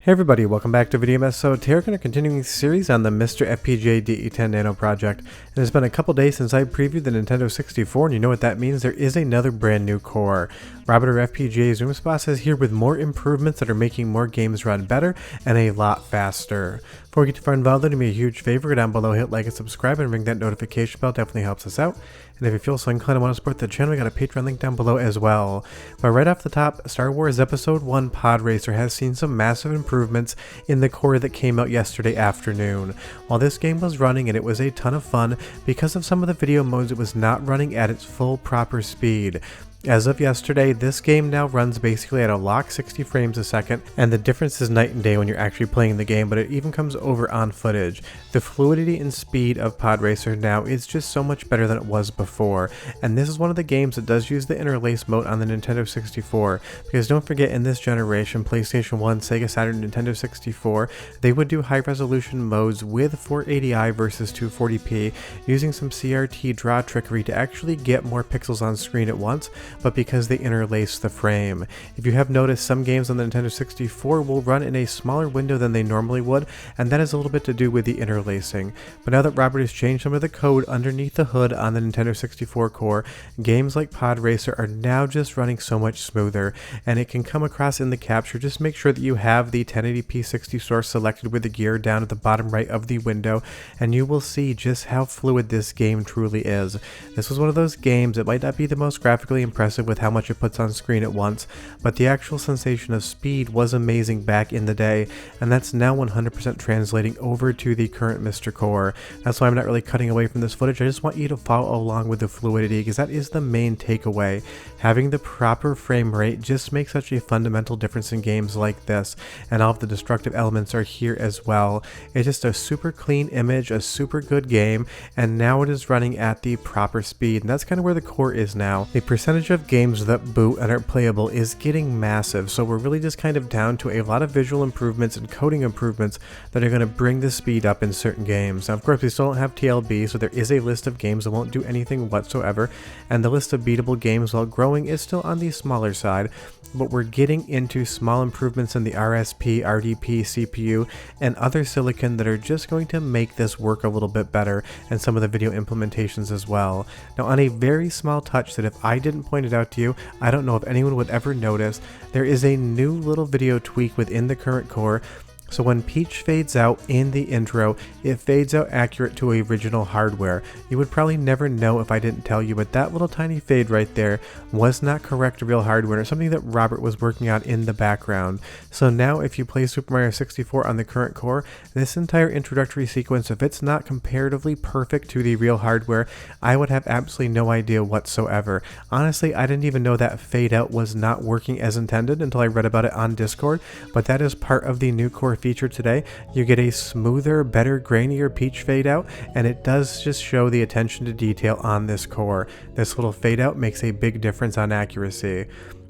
Hey everybody, welcome back to VideoMess. So today we're going to continue the series on the MiSTer FPGA DE10 Nano project. And it's been a couple days since I previewed the Nintendo 64, and you know what that means? There is another brand new core. Robert FPGAZumSpass is here with more improvements that are making more games run better and a lot faster. Before we get too far involved, do me a huge favor, go down below, hit like and subscribe, and ring that notification bell. Definitely helps us out. And if you feel so inclined and want to support the channel, we got a Patreon link down below as well. But right off the top, Star Wars Episode 1 Pod Racer has seen some massive improvements in the core that came out yesterday afternoon. While this game was running and it was a ton of fun, because of some of the video modes it was not running at its full proper speed. As of yesterday, this game now runs basically at a lock 60 frames a second, and the difference is night and day when you're actually playing the game, but it even comes over on footage. The fluidity and speed of Pod Racer now is just so much better than it was before, and this is one of the games that does use the interlace mode on the Nintendo 64, because don't forget, in this generation, PlayStation 1, Sega Saturn, Nintendo 64, they would do high resolution modes with 480i versus 240p, using some CRT draw trickery to actually get more pixels on screen at once, but because they interlace the frame. If you have noticed, some games on the Nintendo 64 will run in a smaller window than they normally would, and that has a little bit to do with the interlacing. But now that Robert has changed some of the code underneath the hood on the Nintendo 64 core, games like Pod Racer are now just running so much smoother, and it can come across in the capture. Just make sure that you have the 1080p 60 source selected with the gear down at the bottom right of the window, and you will see just how fluid this game truly is. This was one of those games that might not be the most graphically impressive with how much it puts on screen at once, but the actual sensation of speed was amazing back in the day, and that's now 100% translating over to the current MiSTer core. That's why I'm not really cutting away from this footage. I just want you to follow along with the fluidity, because that is the main takeaway. Having the proper frame rate just makes such a fundamental difference in games like this, and all of the destructive elements are here as well. It's just a super clean image, a super good game, and now it is running at the proper speed, and that's kind of where the core is now. The percentage of games that boot and are playable is getting massive, so we're really just kind of down to a lot of visual improvements and coding improvements that are going to bring the speed up in certain games. Now, of course, we still don't have TLB, so there is a list of games that won't do anything whatsoever, and the list of beatable games, while growing, is still on the smaller side, but we're getting into small improvements in the RSP, RDP, CPU, and other silicon that are just going to make this work a little bit better, and some of the video implementations as well. Now, on a very small touch that if I didn't point it out to you, I don't know if anyone would ever notice, there is a new little video tweak within the current core. So when Peach fades out in the intro, it fades out accurate to original hardware. You would probably never know if I didn't tell you, but that little tiny fade right there was not correct to real hardware, or something that Robert was working on in the background. So now if you play Super Mario 64 on the current core, this entire introductory sequence, if it's not comparatively perfect to the real hardware, I would have absolutely no idea whatsoever. Honestly, I didn't even know that fade out was not working as intended until I read about it on Discord, but that is part of the new core feature today. You get a smoother, better, grainier Peach fade out, and it does just show the attention to detail on this core. This little fade out makes a big difference on accuracy.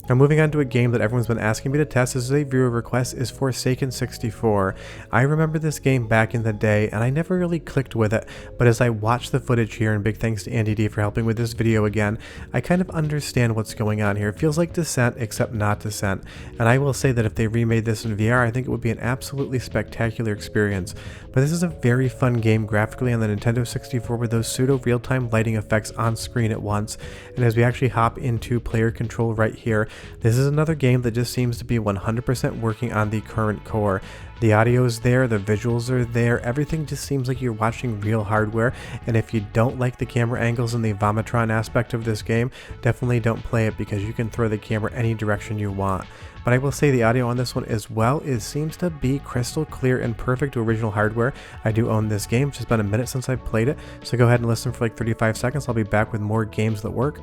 Now, moving on to a game that everyone's been asking me to test, this is a viewer request, is Forsaken 64. I remember this game back in the day, and I never really clicked with it, but as I watch the footage here, and big thanks to Andy D for helping with this video again, I kind of understand what's going on here. It feels like Descent, except not Descent, and I will say that if they remade this in VR, I think it would be an absolutely spectacular experience. But this is a very fun game graphically on the Nintendo 64 with those pseudo real-time lighting effects on screen at once, and as we actually hop into player control right here, this is another game that just seems to be 100% working on the current core. The audio is there, the visuals are there, everything just seems like you're watching real hardware, and if you don't like the camera angles and the Vomitron aspect of this game, definitely don't play it, because you can throw the camera any direction you want. But I will say the audio on this one as well, it seems to be crystal clear and perfect to original hardware. I do own this game, it's just been a minute since I played it, so go ahead and listen for like 35 seconds. I'll be back with more games that work.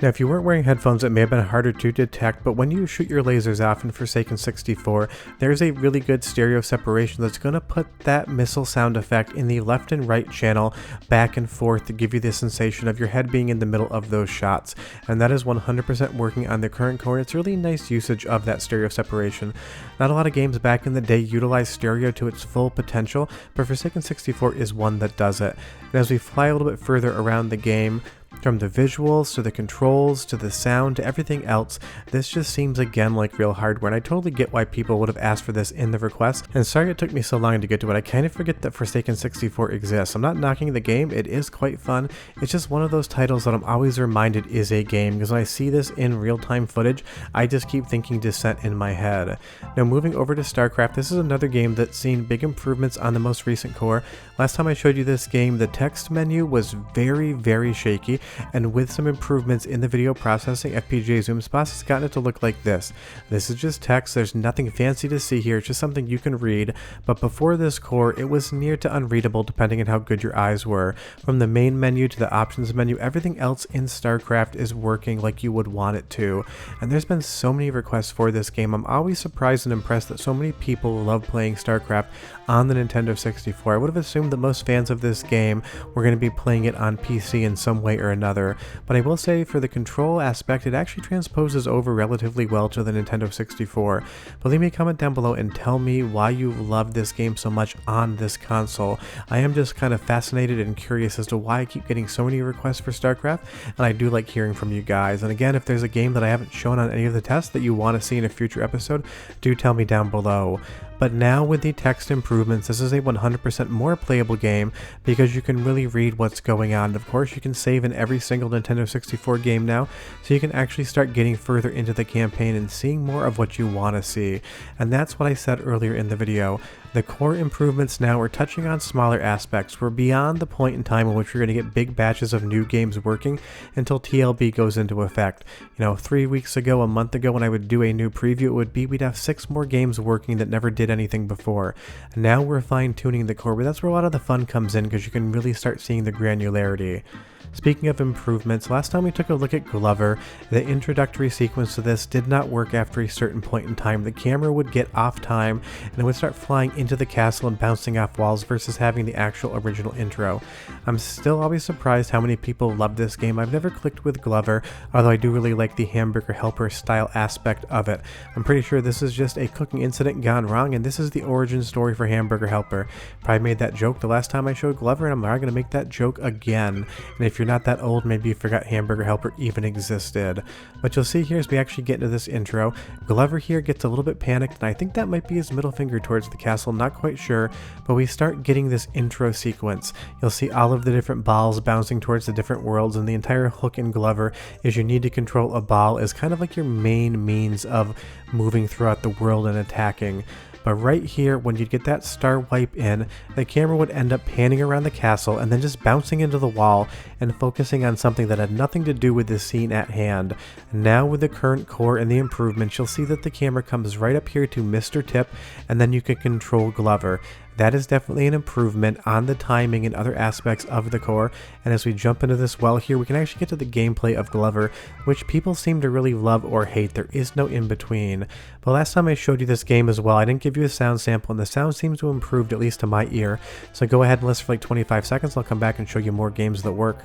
Now, if you weren't wearing headphones, it may have been harder to detect, but when you shoot your lasers off in Forsaken 64, there's a really good stereo separation that's going to put that missile sound effect in the left and right channel back and forth to give you the sensation of your head being in the middle of those shots. And that is 100% working on the current core. It's really nice usage of that stereo separation. Not a lot of games back in the day utilize stereo to its full potential, but Forsaken 64 is one that does it. And as we fly a little bit further around the game, from the visuals, to the controls, to the sound, to everything else, this just seems again like real hardware, and I totally get why people would have asked for this in the request, and sorry it took me so long to get to it. I kind of forget that Forsaken 64 exists. I'm not knocking the game, it is quite fun. It's just one of those titles that I'm always reminded is a game, because when I see this in real-time footage, I just keep thinking Descent in my head. Now moving over to StarCraft, this is another game that's seen big improvements on the most recent core. Last time I showed you this game, the text menu was very shaky, and with some improvements in the video processing, FPGAZumSpass has gotten it to look like this. This is just text, there's nothing fancy to see here, it's just something you can read, but before this core, it was near to unreadable depending on how good your eyes were. From the main menu to the options menu, everything else in StarCraft is working like you would want it to, and there's been so many requests for this game. I'm always surprised and impressed that so many people love playing StarCraft on the Nintendo 64. I would have assumed that most fans of this game were going to be playing it on PC in some way or another, but I will say for the control aspect, it actually transposes over relatively well to the Nintendo 64. But leave me a comment down below and tell me why you love this game so much on this console. I am just kind of fascinated and curious as to why I keep getting so many requests for StarCraft, and I do like hearing from you guys. And again, if there's a game that I haven't shown on any of the tests that you want to see in a future episode, do tell me down below. But now with the text improvements, this is a 100% more playable game because you can really read what's going on. And of course, you can save in every single Nintendo 64 game now, so you can actually start getting further into the campaign and seeing more of what you want to see. And that's what I said earlier in the video. The core improvements now are touching on smaller aspects. We're beyond the point in time in which we're going to get big batches of new games working until TLB goes into effect. You know, 3 weeks ago, a month ago, when I would do a new preview, it would be we'd have 6 more games working that never did anything before. And now we're fine-tuning the core, but that's where a lot of the fun comes in because you can really start seeing the granularity. Speaking of improvements, last time we took a look at Glover, the introductory sequence to this did not work after a certain point in time. The camera would get off time and it would start flying into the castle and bouncing off walls versus having the actual original intro. I'm still always surprised how many people love this game. I've never clicked with Glover, although I do really like the hamburger helper style aspect of it. I'm pretty sure this is just a cooking incident gone wrong, and this is the origin story for Hamburger Helper. Probably made that joke the last time I showed Glover, and I'm not going to make that joke again. And if you're not that old, maybe you forgot Hamburger Helper even existed. What you'll see here as we actually get into this intro, Glover here gets a little bit panicked, and I think that might be his middle finger towards the castle, not quite sure, but we start getting this intro sequence. You'll see all of the different balls bouncing towards the different worlds, and the entire hook in Glover is you need to control a ball as kind of like your main means of moving throughout the world and attacking. But right here, when you'd get that star wipe in, the camera would end up panning around the castle and then just bouncing into the wall and focusing on something that had nothing to do with the scene at hand. Now with the current core and the improvements, you'll see that the camera comes right up here to Mr. Tip, and then you can control Glover. That is definitely an improvement on the timing and other aspects of the core, and as we jump into this well here, we can actually get to the gameplay of Glover, which people seem to really love or hate. There is no in between. But last time I showed you this game as well, I didn't give you a sound sample, and the sound seems to have improved, at least to my ear. So go ahead and listen for like 25 seconds, I'll come back and show you more games that work.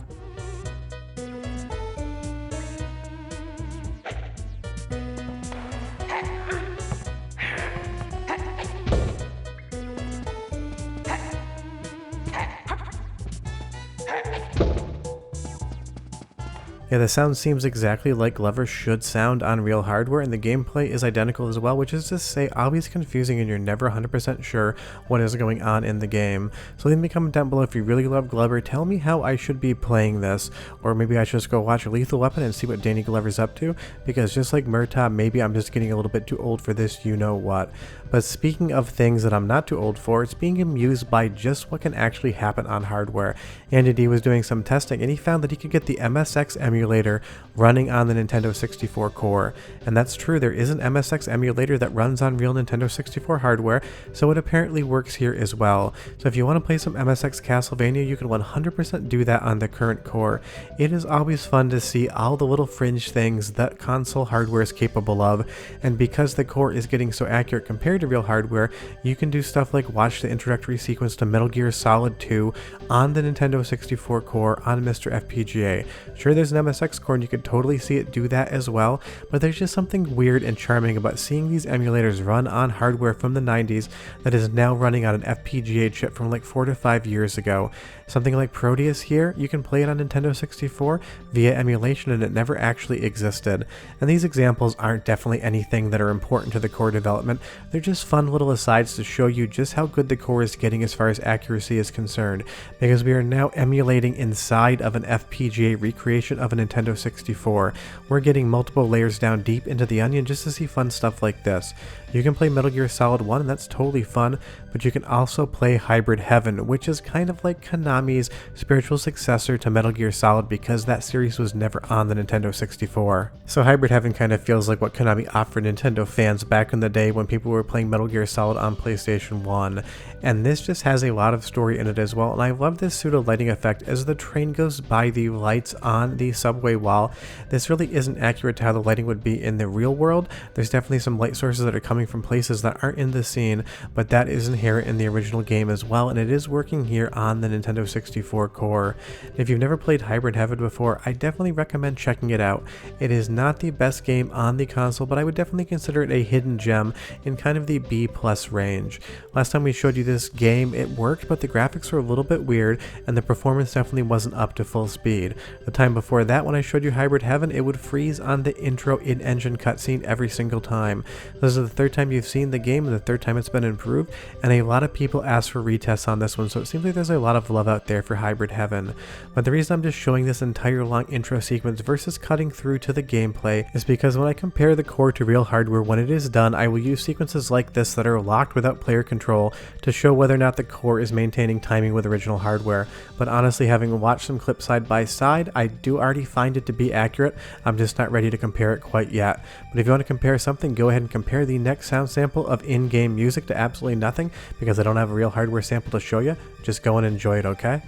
Yeah, the sound seems exactly like Glover should sound on real hardware, and the gameplay is identical as well, which is to say always confusing and you're never 100% sure what is going on in the game. So leave me a comment down below if you really love Glover. Tell me how I should be playing this, or maybe I should just go watch Lethal Weapon and see what Danny Glover's up to, because just like Murtaugh, maybe I'm just getting a little bit too old for this you-know-what. But speaking of things that I'm not too old for, it's being amused by just what can actually happen on hardware. Andy D was doing some testing and he found that he could get the MSX emulator emulator running on the Nintendo 64 core. And that's true, there is an MSX emulator that runs on real Nintendo 64 hardware, so it apparently works here as well. So if you want to play some MSX Castlevania, you can 100% do that on the current core. It is always fun to see all the little fringe things that console hardware is capable of, and because the core is getting so accurate compared to real hardware, you can do stuff like watch the introductory sequence to Metal Gear Solid 2 on the Nintendo 64 core on MiSTer FPGA. Sure, there's an MSX core and you could totally see it do that as well, but there's just something weird and charming about seeing these emulators run on hardware from the 90s that is now running on an FPGA chip from like 4 to 5 years ago. Something like Proteus here, you can play it on Nintendo 64 via emulation and it never actually existed. And these examples aren't definitely anything that are important to the core development, they're just fun little asides to show you just how good the core is getting as far as accuracy is concerned, because we are now emulating inside of an FPGA recreation of a Nintendo 64. We're getting multiple layers down deep into the onion just to see fun stuff like this. You can play Metal Gear Solid 1 and that's totally fun, but you can also play Hybrid Heaven, which is kind of like Konami's spiritual successor to Metal Gear Solid because that series was never on the Nintendo 64. So Hybrid Heaven kind of feels like what Konami offered Nintendo fans back in the day when people were playing Metal Gear Solid on PlayStation 1. And this just has a lot of story in it as well, and I love this pseudo lighting effect as the train goes by the lights on the subway wall. This really isn't accurate to how the lighting would be in the real world. There's definitely some light sources that are coming from places that aren't in the scene, but that is inherent in the original game as well, and it is working here on the Nintendo 64 core. If you've never played Hybrid Heaven before, I definitely recommend checking it out. It is not the best game on the console, but I would definitely consider it a hidden gem in kind of the B+ range. Last time we showed you this game, it worked, but the graphics were a little bit weird, and the performance definitely wasn't up to full speed. The time before that, when I showed you Hybrid Heaven, it would freeze on the intro in-engine cutscene every single time. This is the third time you've seen the game and the third time it's been improved, and a lot of people asked for retests on this one, so it seems like there's a lot of love out there for Hybrid Heaven. But the reason I'm just showing this entire long intro sequence versus cutting through to the gameplay is because when I compare the core to real hardware, when it is done, I will use sequences like this that are locked without player control to show whether or not the core is maintaining timing with original hardware. But honestly, having watched some clips side by side, I do already find it to be accurate. I'm just not ready to compare it quite yet. But if you want to compare something, go ahead and compare the next sound sample of in-game music to absolutely nothing, because I don't have a real hardware sample to show you. Just go and enjoy it, okay?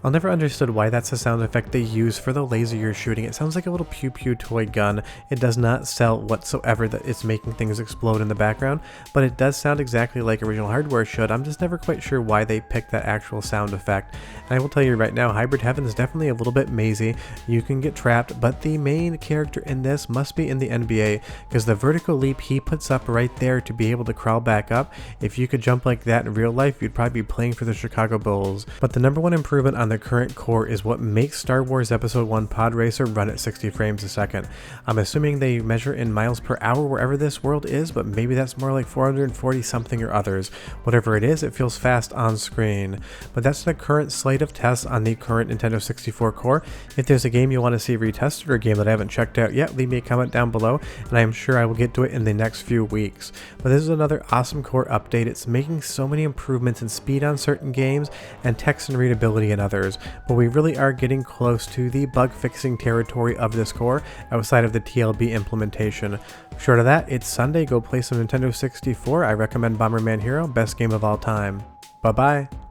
I'll never understood why that's the sound effect they use for the laser you're shooting. It sounds like a little pew pew toy gun. It does not sell whatsoever that it's making things explode in the background, but it does sound exactly like original hardware should. I'm just never quite sure why they picked that actual sound effect. And I will tell you right now, Hybrid Heaven is definitely a little bit mazy. You can get trapped, but the main character in this must be in the NBA, because the vertical leap he puts up right there to be able to crawl back up, if you could jump like that in real life, you'd probably be playing for the Chicago Bulls. But the number one improvement on the current core is what makes Star Wars Episode 1 Pod Racer run at 60 frames a second. I'm assuming they measure in miles per hour wherever this world is, but maybe that's more like 440 something or others. Whatever it is, it feels fast on screen. But that's the current slate of tests on the current Nintendo 64 core. If there's a game you want to see retested or a game that I haven't checked out yet, leave me a comment down below, and I am sure I will get to it in the next few weeks. But this is another awesome core update. It's making so many improvements in speed on certain games and text and readability in others. But we really are getting close to the bug fixing territory of this core outside of the TLB implementation. Short of that, it's Sunday, go play some Nintendo 64. I recommend Bomberman Hero, best game of all time. Bye bye.